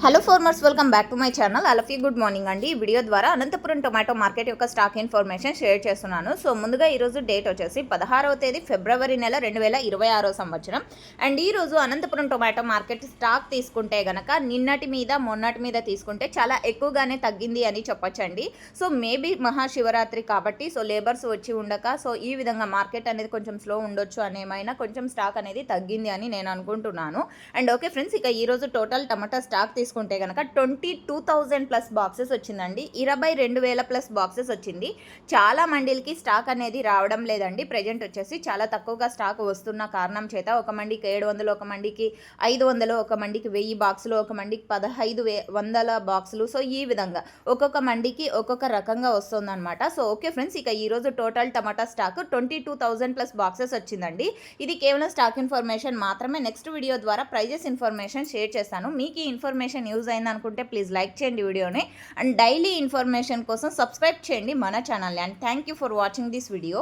Hello farmers, welcome back to my channel. All of you good morning అండి. ఈ video ద్వారా Anantapuram tomato market యొక్క stock information share చేస్తున్నాను. So ముందుగా ఈరోజు డేట్ వచ్చేసి 16వ తేదీ ఫిబ్రవరి నెల 2026 సంవత్సరం. అండ్ ఈరోజు అనంతపురం టొమాటో మార్కెట్ స్టాక్ తీసుకుంటే గనక నిన్నటి మీద మొన్నటి మీద తీసుకుంటే చాలా ఎక్కువగానే తగ్గింది అని చెప్పొచ్చండి. సో మేబీ మహాశివరాత్రి కాబట్టి సో లేబర్స్ వచ్చి ఉండక సో ఈ విధంగా మార్కెట్ అనేది కొంచెం స్లో ఉండొచ్చు అనేమైనా కొంచెం స్టాక్ అనేది తగ్గింది అని నేను అనుకుంటున్నాను. అండ్ ఓకే ఫ్రెండ్స్, ఇక ఈరోజు టోటల్ టమాటా స్టాక్ తీసుకుంటే కనుక 22,000 ప్లస్ బాక్సెస్ వచ్చిందండి. 22,000 ప్లస్ బాక్సెస్ వచ్చింది. చాలా మండీలకి స్టాక్ అనేది రావడం లేదండి. ప్రజెంట్ వచ్చేసి చాలా తక్కువగా స్టాక్ వస్తున్న కారణం చేత ఒక మండికి 700, ఒక మండికి 500, ఒక మండికి 1000 బాక్సులు, ఒక మండికి 1500 బాక్సులు. సో ఈ విధంగా ఒక్కొక్క మండికి ఒక్కొక్క రకంగా వస్తుందన్నమాట. సో ఓకే ఫ్రెండ్స్, ఇక ఈరోజు టోటల్ టమాటా స్టాక్ 22,000 ప్లస్ బాక్సెస్ వచ్చిందండి. ఇది కేవలం స్టాక్ ఇన్ఫర్మేషన్ మాత్రమే. నెక్స్ట్ వీడియో ద్వారా ప్రైజెస్ ఇన్ఫర్మేషన్ షేర్ చేస్తాను. మీకు ఈ ఇన్ఫర్మేషన్ యూజ్ అయింది అనుకుంటే ప్లీజ్ లైక్ చేయండి వీడియోని. అండ్ డైలీ ఇన్ఫర్మేషన్ కోసం సబ్స్క్రైబ్ చేయండి మన ఛానల్ని. And thank you for watching this video.